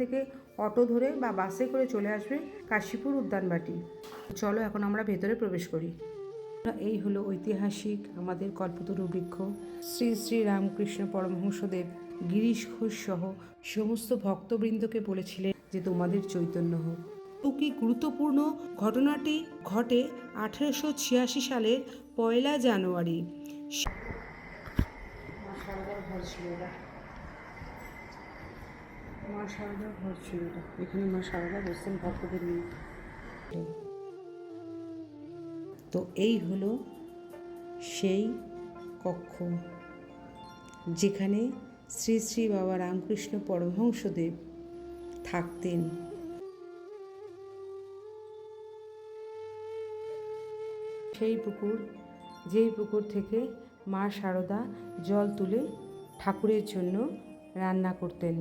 থেকে অটো ধরে বা বাসে করে চলে আসবে কাশীপুর উদ্যানবাটি। চলো এখন আমরা ভেতরে প্রবেশ করি। এই হলো ঐতিহাসিক আমাদের কল্পতরু বৃক্ষ। শ্রী শ্রী রামকৃষ্ণ পরমহংসদেব গিরিশ ঘোষ সহ সমস্ত ভক্তবৃন্দকে বলেছিলেন যে তোমাদের চৈতন্য হোক। কি গুরুত্বপূর্ণ ঘটনাটি ঘটে 1886 সালের 1 জানুয়ারি। মা শারদার ঘর ছিল এটা। এখানে মা শারদা বসতেন ভক্তদের নিয়ে। তো এই হলো সেই কক্ষ যেখানে শ্রী শ্রী বাবা রামকৃষ্ণ পরমহংসদেব থাকতেন। সেই পুকুর, যেই পুকুর থেকে মা শারদা জল তুলে ঠাকুরের জন্য রান্না করতেন।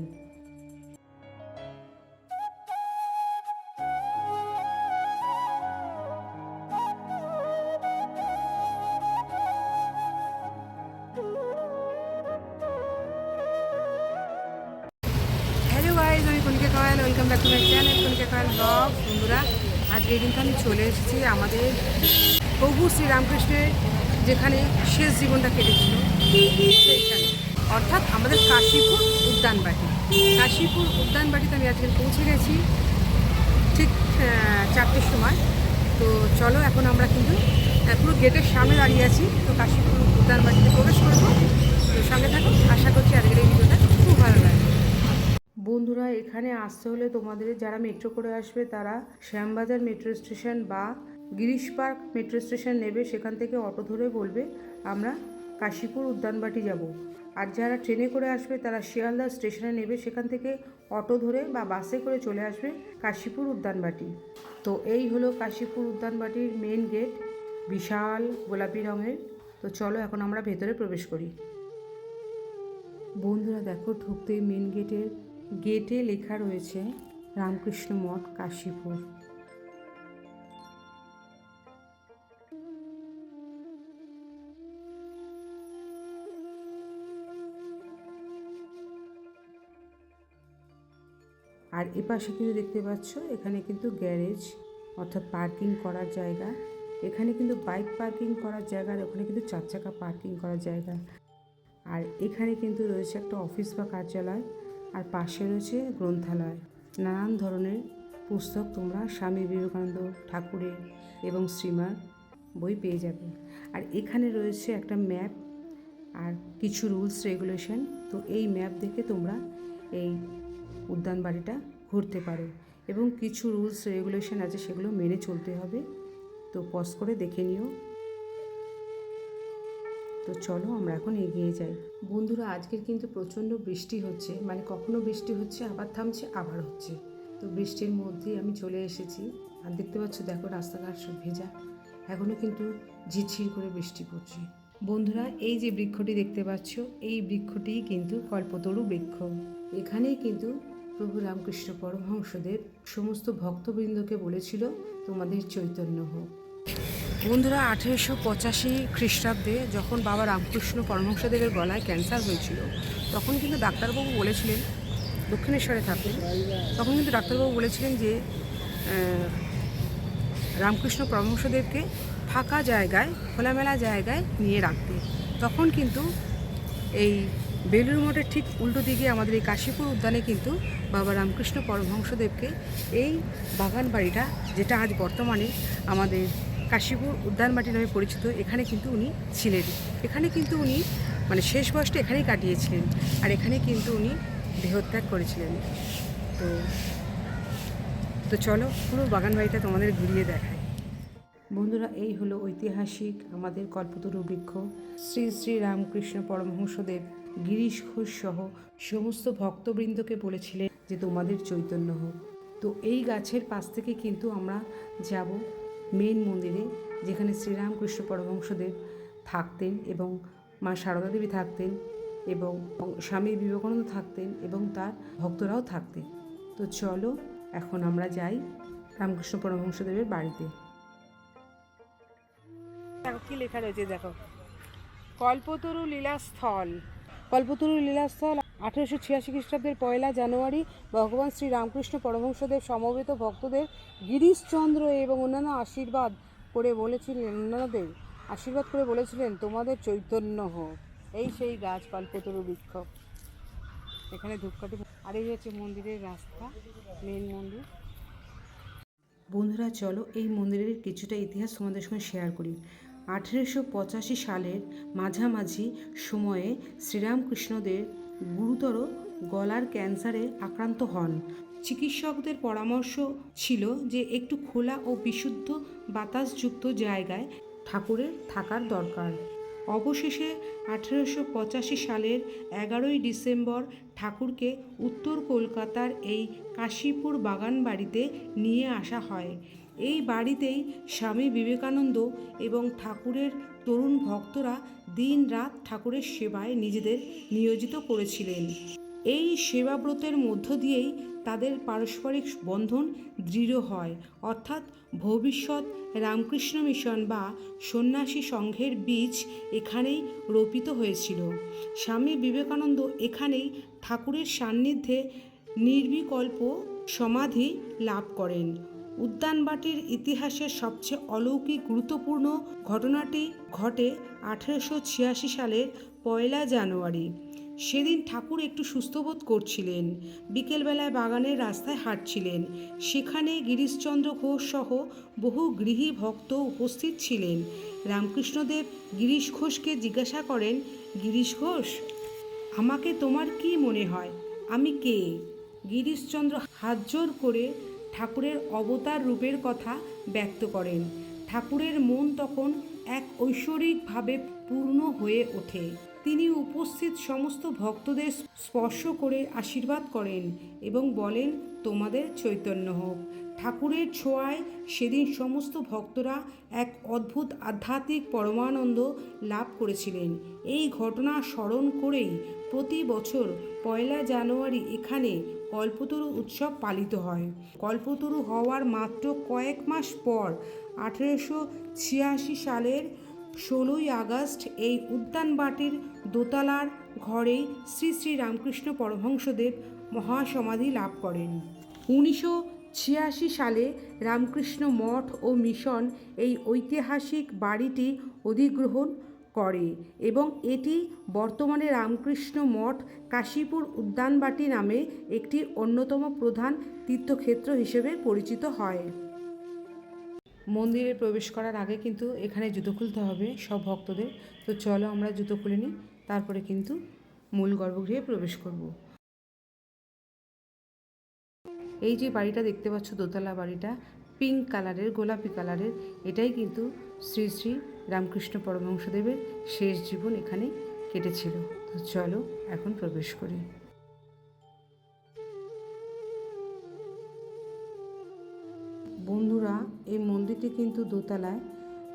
হ্যালো গাইজ, আমি Kanika Kayal, welcome back to my channel Kanika Kayal blog. বন্ধুরা, আজকে কিন্তু আমি চলে এসেছি আমাদের প্রভু শ্রীরামকৃষ্ণের যেখানে শেষ জীবনটা কেটেছিল সেইখানে, অর্থাৎ আমাদের কাশীপুর উদ্যানবাটি। কাশীপুর উদ্যানবাটিতে আমি আজকে পৌঁছে গেছি ঠিক 4টের সময়। তো চলো এখন আমরা কিন্তু পুরো গেটের সামনে দাঁড়িয়ে আছি। তো কাশীপুর উদ্যানবাটিতে প্রবেশ করবো। তো সঙ্গে থাকো, আশা করছি আজকের এই ভিডিওটা খুব ভালো লাগবে। বন্ধুরা, এখানে আসতে হলে তোমাদের যারা মেট্রো করে আসবে তারা শ্যামবাজার মেট্রো স্টেশন বা গিরিশ পার্ক মেট্রো স্টেশন নেবে, সেখান থেকে অটো ধরে বলবে আমরা কাশীপুর উদ্যানবাটি যাব। আর যারা ট্রেনে করে আসবে তারা শিয়ালদা স্টেশনে নেবে, সেখান থেকে অটো ধরে বা বাসে করে চলে আসবে কাশীপুর উদ্যানবাটি। তো এই হলো কাশীপুর উদ্যানবাটির মেন গেট, বিশাল গোলাপি রঙের। তো চলো এখন আমরা ভেতরে প্রবেশ করি। বন্ধুরা দেখো, ঢুকতেই মেন গেটে লেখা রয়েছে রামকৃষ্ণ মঠ কাশীপুর। আর এপাশে কিন্তু দেখতে পাচ্ছ এখানে কিন্তু গ্যারেজ, অর্থাৎ পার্কিং করার জায়গা। এখানে কিন্তু বাইক পার্কিং করার জায়গা, আর ওখানে কিন্তু 4 চাকা পার্কিং করার জায়গা। আর এখানে কিন্তু রয়েছে একটা অফিস বা কার্যালয়, আর পাশে রয়েছে গ্রন্থালয়। নানান ধরনের পুস্তক তোমরা স্বামী বিবেকানন্দ ঠাকুরের এবং শ্রীমার বই পেয়ে যাবে। আর এখানে রয়েছে একটা ম্যাপ আর কিছু রুলস রেগুলেশন। তো এই ম্যাপ দেখে তোমরা এই উদ্যানবাটিটা ঘুরতে পারো, এবং কিছু রুলস রেগুলেশন আছে সেগুলো মেনে চলতে হবে। তো পজ করে দেখে নিও। তো চলো আমরা এখন এগিয়ে যাই। বন্ধুরা, আজকের কিন্তু প্রচণ্ড বৃষ্টি হচ্ছে, মানে কখনো বৃষ্টি হচ্ছে আবার থামছে আবার হচ্ছে। তো বৃষ্টির মধ্যেই আমি চলে এসেছি। আর দেখতে পাচ্ছ, দেখো রাস্তাঘাট সব ভেজা, এখনও কিন্তু ঝিরঝির করে বৃষ্টি পড়ছে। বন্ধুরা, এই যে বৃক্ষটি দেখতে পাচ্ছ, এই বৃক্ষটিই কিন্তু কল্পতরু বৃক্ষ। এখানেই কিন্তু প্রভু রামকৃষ্ণ পরমহংসদেব সমস্ত ভক্তবৃন্দকে বলেছিল তোমাদের চৈতন্য হোক। বন্ধুরা, 1885 খ্রিস্টাব্দে যখন বাবা রামকৃষ্ণ পরমহংসদেবের গলায় ক্যান্সার হয়েছিল, তখন কিন্তু ডাক্তারবাবু বলেছিলেন, দক্ষিণেশ্বরে থাকতেন, তখন কিন্তু ডাক্তারবাবু বলেছিলেন যে রামকৃষ্ণ পরমহংসদেবকে ফাঁকা জায়গায়, খোলামেলা জায়গায় নিয়ে রাখতে। তখন কিন্তু এই বেলুড় মঠের ঠিক উল্টো দিকে আমাদের এই কাশীপুর উদ্যানে কিন্তু বাবা রামকৃষ্ণ পরমহংসদেবকে এই বাগান বাড়িটা, যেটা আজ বর্তমানে আমাদের কাশীপুর উদ্যানবাটি নামে পরিচিত, এখানে কিন্তু উনি ছিলেন। এখানে কিন্তু উনি মানে শেষ বয়সটা এখানেই কাটিয়েছিলেন, আর এখানে কিন্তু উনি দেহত্যাগ করেছিলেন। তো চলো পুরো বাগান বাড়িটা তোমাদের ঘুরিয়ে দেখায়। বন্ধুরা, এই হলো ঐতিহাসিক আমাদের কল্পতরু বৃক্ষ। শ্রী শ্রী রামকৃষ্ণ পরমহংসদেব গিরিশ ঘোষ সহ সমস্ত ভক্তবৃন্দকে বলেছিলেন যে তোমাদের চৈতন্য হোক। তো এই গাছের পাশ থেকে কিন্তু আমরা যাব মেন মন্দিরে, যেখানে শ্রীরামকৃষ্ণ পরমহংসদেব থাকতেন এবং মা সারদা দেবী থাকতেন এবং স্বামী বিবেকানন্দ থাকতেন এবং তার ভক্তরাও থাকতেন। তো চলো এখন আমরা যাই রামকৃষ্ণ পরমহংসদেবের বাড়িতে। কি লেখা রয়েছে দেখো, কল্পতরু লীলাস্থল। কল্পতরু লীলাস্থল 1886 খ্রিস্টাব্দের 1 জানুয়ারি ভগবান শ্রী রামকৃষ্ণ পরমহংসদেব সমবেত ভক্তদের গিরিশচন্দ্র এবং অন্যান্য আশীর্বাদ করে বলেছিলেন তোমাদের চৈতন্য হোক। এই সেই গাছ কল্পতরু বৃক্ষ। এখানে ধূপকাঠি, আর এই হচ্ছে মন্দিরের রাস্তা, মেন মন্দির। বন্ধুরা চলো এই মন্দিরের কিছুটা ইতিহাস তোমাদের সঙ্গে শেয়ার করি। 1885 সালের মাঝামাঝি সময়ে শ্রীরামকৃষ্ণদেব গুরুতর গলার ক্যান্সারে আক্রান্ত হন। চিকিৎসকদের পরামর্শ ছিল যে একটু খোলা ও বিশুদ্ধ বাতাসযুক্ত জায়গায় ঠাকুরের থাকার দরকার। অবশেষে 1885 সালের 11 ডিসেম্বর ঠাকুরকে উত্তর কলকাতার এই কাশীপুর বাগান বাড়িতে নিয়ে আসা হয়। এই বাড়িতেই স্বামী বিবেকানন্দ এবং ঠাকুরের তরুণ ভক্তরা দিন রাত ঠাকুরের সেবায় নিজেদের নিয়োজিত করেছিলেন। এই সেবাব্রতের মধ্য দিয়েই তাদের পারস্পরিক বন্ধন দৃঢ় হয়, অর্থাৎ ভবিষ্যৎ রামকৃষ্ণ মিশন বা সন্ন্যাসী সংঘের বীজ এখানেই রোপিত হয়েছিল। স্বামী বিবেকানন্দ এখানেই ঠাকুরের সান্নিধ্যে নির্বিকল্প সমাধি লাভ করেন। উদ্যানবাটির ইতিহাসের সবচেয়ে অলৌকিক গুরুত্বপূর্ণ ঘটনাটি ঘটে 1886 সালের 1 জানুয়ারি। সেদিন ঠাকুর একটু সুস্থবোধ করছিলেন। বিকেলবেলায় বাগানের রাস্তায় হাঁটছিলেন। সেখানে গিরিশচন্দ্র ঘোষ সহ বহু গৃহী ভক্ত উপস্থিত ছিলেন। রামকৃষ্ণদেব গিরিশ ঘোষকে জিজ্ঞাসা করেন, গিরিশ ঘোষ, আমাকে তোমার কি মনে হয়, আমি কে? গিরিশচন্দ্র হাতজোড় করে ঠাকুরের অবতার রূপের কথা ব্যক্ত করেন। ঠাকুরের মন তখন এক ঐশ্বরিকভাবে পূর্ণ হয়ে ওঠে। তিনি উপস্থিত সমস্ত ভক্তদের স্পর্শ করে আশীর্বাদ করেন এবং বলেন, তোমাদের চৈতন্য হোক। ঠাকুরের ছোঁয়ায় সেদিন সমস্ত ভক্তরা এক অদ্ভুত আধ্যাত্মিক পরমানন্দ লাভ করেছিলেন। এই ঘটনা স্মরণ করেই প্রতি বছর 1 জানুয়ারি এখানে কল্পতরু উৎসব পালিত হয়। কল্পতরু হওয়ার মাত্র কয়েক মাস পর 1886 সালের 16 আগস্ট এই উদ্যানবাটির দোতলার ঘরেই শ্রী শ্রী রামকৃষ্ণ পরমহংসদেব মহাসমাধি লাভ করেন। 1986 সালে রামকৃষ্ণ মঠ ও মিশন এই ঐতিহাসিক বাড়িটি অধিগ্রহণ করে এবং এটি বর্তমানে রামকৃষ্ণ মঠ কাশীপুর উদ্যানবাটি নামে একটি অন্যতম প্রধান তীর্থক্ষেত্র হিসেবে পরিচিত হয়। মন্দিরে প্রবেশ করার আগে কিন্তু এখানে জুতো খুলতে হবে সব ভক্তদের। তো চলো আমরা জুতো খুলে নিই, তারপরে কিন্তু মূল গর্ভগৃহে প্রবেশ করব। এই যে বাড়িটা দেখতে পাচ্ছ, দোতলা বাড়িটা পিঙ্ক কালারের, গোলাপি কালারের, এটাই কিন্তু শ্রী শ্রী রামকৃষ্ণ পরমহংসদেবের শেষ জীবন এখানে কেটেছিল। তো চলো এখন প্রবেশ করি। বন্ধুরা এই মন্দিরটি কিন্তু দোতলায়,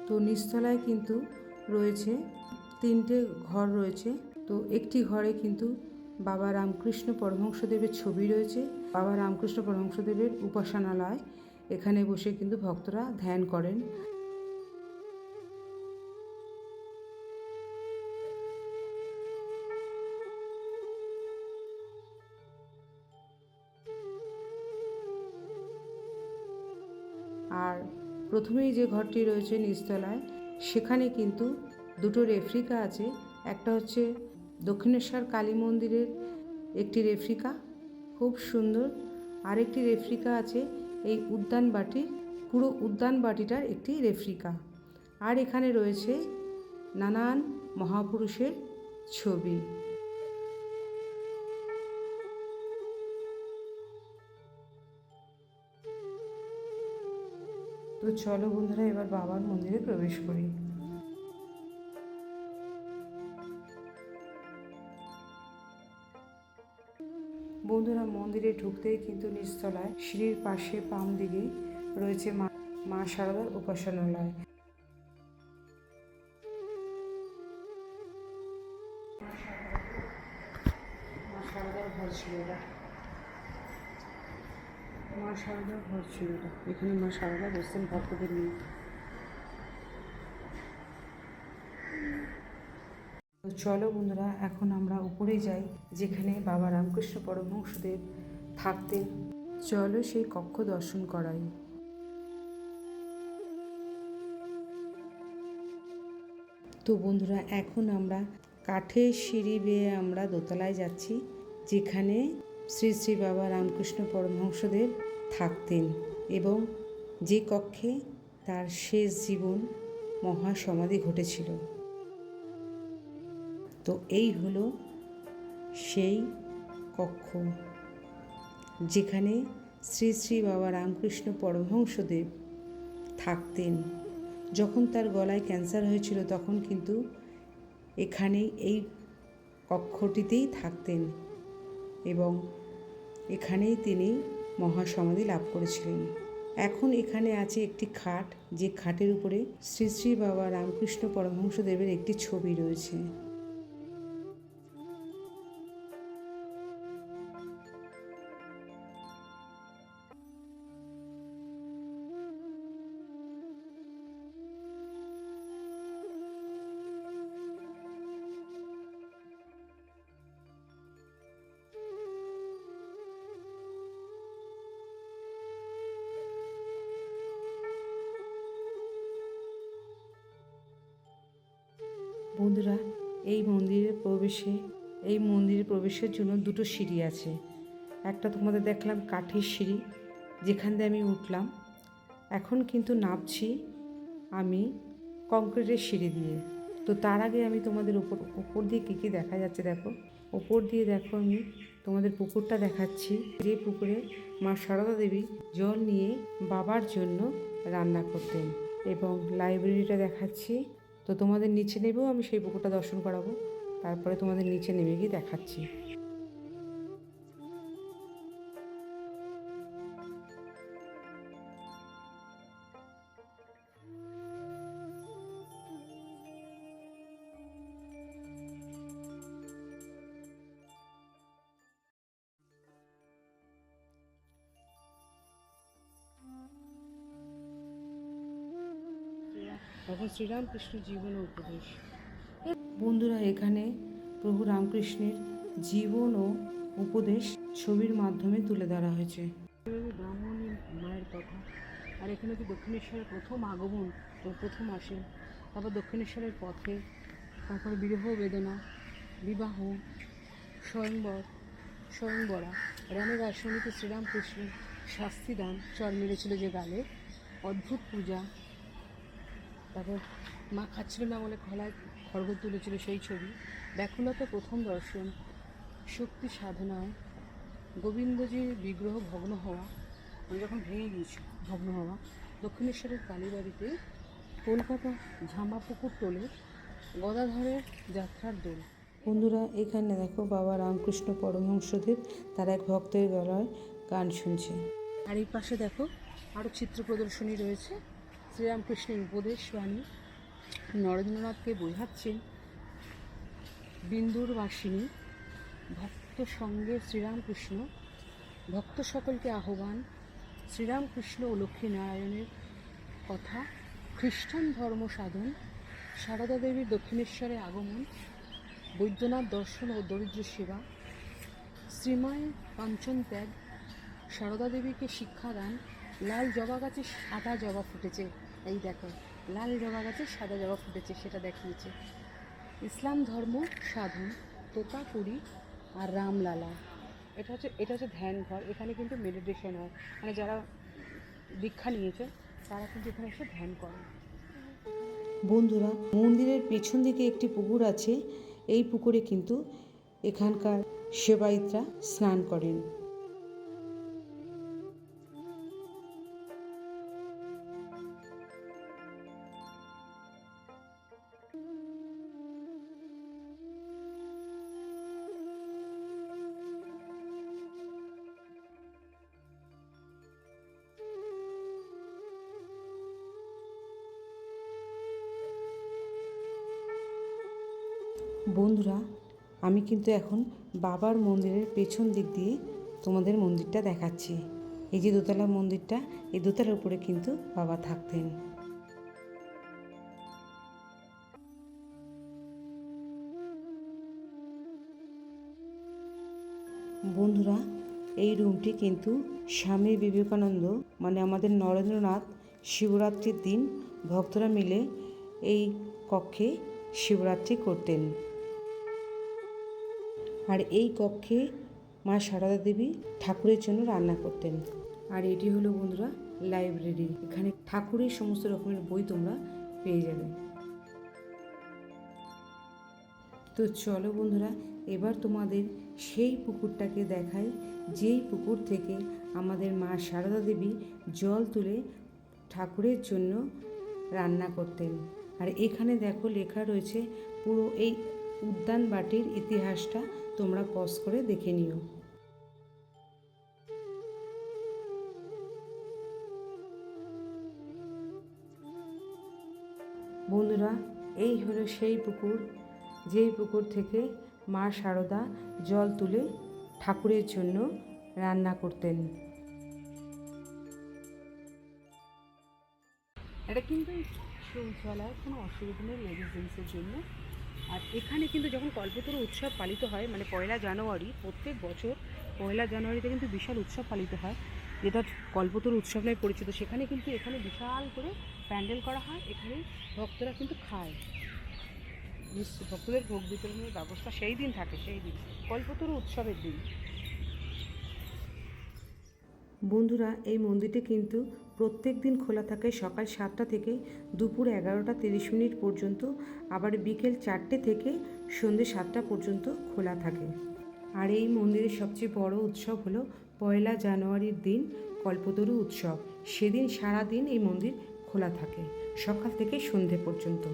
তো নিচতলায় কিন্তু রয়েছে 3টে ঘর রয়েছে। তো একটি ঘরে কিন্তু বাবা রামকৃষ্ণ পরমহংসদেবের ছবি রয়েছে। বাবা রামকৃষ্ণ পরমহংসদেবের উপাসনালয়, এখানে বসে কিন্তু ভক্তরা ধ্যান করেন। আর প্রথমেই যে ঘরটি রয়েছে নিচতলায়, সেখানে কিন্তু 2টো রেফ্রিকা আছে। একটা হচ্ছে দক্ষিণেশ্বর কালী মন্দিরের একটি রেফ্রিকা, খুব সুন্দর। আরেকটি রেফ্রিকা আছে এই উদ্যানবাটির, পুরো উদ্যানবাটিটার একটি রেফ্রিকা। আর এখানে রয়েছে নানান মহাপুরুষের ছবি। তো চলো বন্ধুরা এবার বাবার মন্দিরে প্রবেশ করি। বন্ধুরা মন্দিরে ঢুকতেই কিন্তু নিচতলায় সিঁড়ির পাশে বাম দিকে রয়েছে মা শারদার উপাসনালয়। মা শারদার ঘর ছিল এটা, মা শারদার ঘর ছিল এটা। এখানে মা শারদা বসতেন ভক্তদের নিয়ে। তো তো চলো বন্ধুরা, এখন আমরা উপরে যাই যেখানে বাবা রামকৃষ্ণ পরমহংসদেব থাকতেন। চলো সেই কক্ষ দর্শন করাই। তো বন্ধুরা, এখন আমরা কাঠের সিঁড়ি বেয়ে আমরা দোতলায় যাচ্ছি, যেখানে শ্রী শ্রী বাবা রামকৃষ্ণ পরমহংসদেব থাকতেন এবং যে কক্ষে তার শেষ জীবন মহাসমাধি ঘটেছিল। তো এই হলো সেই কক্ষ যেখানে শ্রী শ্রী বাবা রামকৃষ্ণ পরমহংসদেব থাকতেন। যখন তার গলায় ক্যান্সার হয়েছিল তখন কিন্তু এখানেই এই কক্ষটিতেই থাকতেন এবং এখানেই তিনি মহাসমাধি লাভ করেছিলেন। এখন এখানে আছে একটি খাট, যে খাটের উপরে শ্রী শ্রী বাবা রামকৃষ্ণ পরমহংসদেবের একটি ছবি রয়েছে। বন্ধুরা, এই মন্দিরের প্রবেশের জন্য দুটো সিঁড়ি আছে। একটা তোমাদের দেখলাম কাঠের সিঁড়ি, যেখান দিয়ে আমি উঠলাম। এখন কিন্তু নামছি আমি কংক্রিটের সিঁড়ি দিয়ে। তো তার আগে আমি তোমাদের উপর দিয়ে কী কী দেখা যাচ্ছে দেখো। ওপর দিয়ে দেখো আমি তোমাদের পুকুরটা দেখাচ্ছি, যে পুকুরে মা সারদা দেবী জল নিয়ে বাবার জন্য রান্না করতেন। এবং লাইব্রেরিটা দেখাচ্ছি। তো তোমাদের নিচে নেবেও আমি সেই পুকুরটা দর্শন করাবো, তারপরে তোমাদের নিচে নেমে গিয়ে দেখাচ্ছি। তখন শ্রীরামকৃষ্ণ জীবন ও উপদেশ। বন্ধুরা, এখানে প্রভু রামকৃষ্ণের জীবন ও উপদেশ ছবির মাধ্যমে তুলে ধরা হয়েছে। ব্রাহ্মণী মায়ের কথা। আর এখানে কি দক্ষিণেশ্বরের প্রথম আগমন ও প্রথম আসেন, তারপর দক্ষিণেশ্বরের পথে, তারপর বিরহ বেদনা, বিবাহ, স্বয়ংবরা, রামের আশ্রমিতে শ্রীরামকৃষ্ণ শাস্তিদান, চর মেরেছিল যে গালে, অদ্ভুত পূজা, তারপর মা খাচ্ছিল না বলে খলায় খড়গ তুলেছিল সেই ছবি, ব্যাকুলতা প্রথম দর্শন, শক্তি সাধনায়, গোবিন্দজির বিগ্রহ ভগ্ন হওয়া, যখন ভেঙে গিয়েছিল ভগ্ন হওয়া, দক্ষিণেশ্বরের কালীবাড়িতে, কলকাতা ঝামাপুকুর টোলে গদাধরের যাত্রার দোল। বন্ধুরা, এখানে দেখো বাবা রামকৃষ্ণ পরমহংসদেব তার এক ভক্তের গলায় গান শুনছে। আর এই পাশে দেখো আরও চিত্র প্রদর্শনী রয়েছে। শ্রীরামকৃষ্ণের উপদেশ বাণী নরেন্দ্রনাথকে বোঝাচ্ছেন বিন্দুর বাসিনী, ভক্ত সঙ্গে শ্রীরামকৃষ্ণ, ভক্ত সকলকে আহ্বান, শ্রীরামকৃষ্ণ ও লক্ষ্মীনারায়ণের কথা, খ্রিস্টান ধর্ম সাধন, সারদা দেবীর দক্ষিণেশ্বরে আগমন, বৈদ্যনাথ দর্শন ও দরিদ্র সেবা, শ্রীমায়ের কাঞ্চন ত্যাগ, সারদা দেবীকে শিক্ষাদান, লাল জবা গাছে সাদা জবা ফুটেছে, এই দেখো লাল জবা গাছে সাদা জবা ফুটেছে, সেটা দেখিয়েছে। ইসলাম ধর্ম সাধন, তোতাপুরি আর রামলালা। এটা হচ্ছে ধ্যান ঘর। এখানে কিন্তু মেডিটেশন হয়, মানে যারা দীক্ষা নিয়েছে তারা কিন্তু এখানে এসে ধ্যান করে। বন্ধুরা, মন্দিরের পেছন দিকে একটি পুকুর আছে। এই পুকুরে কিন্তু এখানকার সেবায়িতরা স্নান করেন। বন্ধুরা, আমি কিন্তু এখন বাবার মন্দিরের পেছন দিক দিয়ে তোমাদের মন্দিরটা দেখাচ্ছি। এই যে দোতলা মন্দিরটা, এই দোতলার উপরে কিন্তু বাবা থাকতেন। বন্ধুরা, এই রুমটি কিন্তু স্বামী বিবেকানন্দ মানে আমাদের নরেন্দ্রনাথ শিবরাত্রির দিন ভক্তরা মিলে এই কক্ষে শিবরাত্রি করতেন। আর এই কক্ষে মা সারদা দেবী ঠাকুরের জন্য রান্না করতেন। আর এটি হলো বন্ধুরা লাইব্রেরি, এখানে ঠাকুরের সমস্ত রকমের বই তোমরা পেয়ে যাবে। তো চলো বন্ধুরা, এবার তোমাদের সেই পুকুরটাকে দেখাই যেই পুকুর থেকে আমাদের মা সারদা দেবী জল তুলে ঠাকুরের জন্য রান্না করতেন। আর এখানে দেখো লেখা রয়েছে পুরো এই উদ্যান বাটির ইতিহাসটা, তোমরা পজ করে দেখে নিও। বন্ধুরা, এই হলো সেই পুকুর যেই পুকুর থেকে মা সারদা জল তুলে ঠাকুরের জন্য রান্না করতেন। এটা কিন্তু শৌচালয়, কোনো অসুবিধা নেই লেডিস জেন্টসের জন্য। আর এখানে কিন্তু যখন কল্পতরু উৎসব পালিত হয় মানে 1 জানুয়ারি, প্রত্যেক বছর 1 জানুয়ারিতে কিন্তু বিশাল উৎসব পালিত হয় যেটা কল্পতরু উৎসব নামে পরিচিত। সেখানে কিন্তু এখানে বিশাল করে প্যান্ডেল করা হয়, এখানে ভক্তরা কিন্তু খায়। ভক্তদের ভোগ বিতরণের ব্যবস্থা সেই দিন থাকে, সেই দিন কল্পতরু উৎসবের দিন। বন্ধুরা, এই মন্দিরটি কিন্তু প্রত্যেক দিন খোলা থাকে সকাল 7টা থেকে দুপুর 11টা 30 পর্যন্ত, আবার বিকেল 4টে থেকে সন্ধ্যে 7টা পর্যন্ত খোলা থাকে। আর এই মন্দিরের সবচেয়ে বড় উৎসব হলো 1 জানুয়ারির দিন কল্পতরু উৎসব। সেদিন সারা দিন এই মন্দির খোলা থাকে সকাল থেকে সন্ধ্যে পর্যন্ত।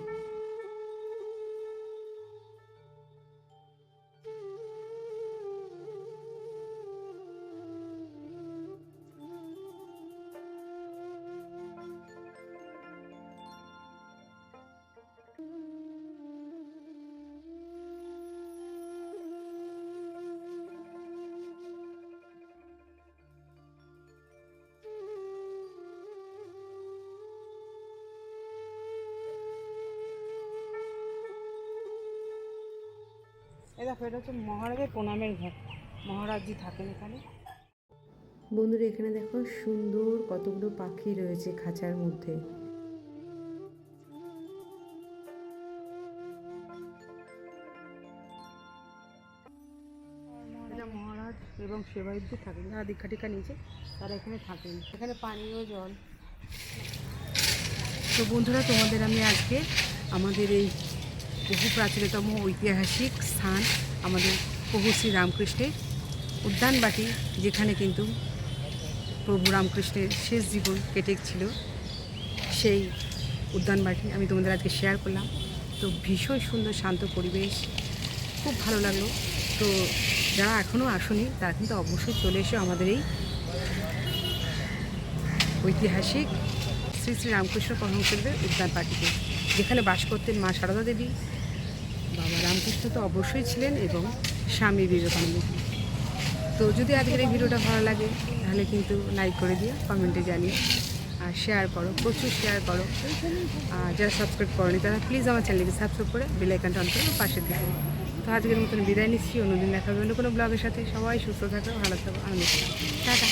দেখো, এটা হচ্ছে মহারাজের প্রণামের ঘর, মহারাজজি থাকেন এখানে। বন্ধুরা, এখানে দেখো সুন্দর কতগুলো পাখি রয়েছে খাঁচার মধ্যে। মহারাজ এবং সেবায়িতদের থাকেন, যারা দীক্ষা টিক্ষা নিয়েছে তারা এখানে থাকেন। এখানে পানীয় জল। তো বন্ধুরা, তোমাদের আমি আজকে আমাদের এই বহু প্রাচীনতম ঐতিহাসিক স্থান আমাদের প্রভু শ্রী রামকৃষ্ণের উদ্যানবাটি, যেখানে কিন্তু প্রভু রামকৃষ্ণের শেষ জীবন কেটেছিল, সেই উদ্যানবাটি আমি তোমাদের আজকে শেয়ার করলাম। তো ভীষণ সুন্দর শান্ত পরিবেশ, খুব ভালো লাগলো। তো যারা এখনও আসেনি তারা কিন্তু অবশ্যই চলে এসো আমাদের এই ঐতিহাসিক শ্রী শ্রী রামকৃষ্ণ পরমহংসদেবের উদ্যানবাটিতে, যেখানে বাস করতেন মা সারদা দেবী। বাবা রামকৃষ্ণ তো অবশ্যই ছিলেন এবং স্বামী বিবেকানন্দ। তো যদি আজকের এই ভিডিওটা ভালো লাগে তাহলে কিন্তু লাইক করে দিও, কমেন্টে জানিও, আর শেয়ার করো, প্রচুর শেয়ার করো। আর যারা সাবস্ক্রাইব করোনি তারা প্লিজ আমার চ্যানেলকে সাবস্ক্রাইব করে বেল আইকনটা অন করে পাশে দিও। তো আজকের মতন বিদায় নিচ্ছি, অন্যদিন দেখা হবে অন্য কোনো ব্লগের সাথে। সবাই সুস্থ থাকো, ভালো থাকো, আনন্দ থাকো, টাটা।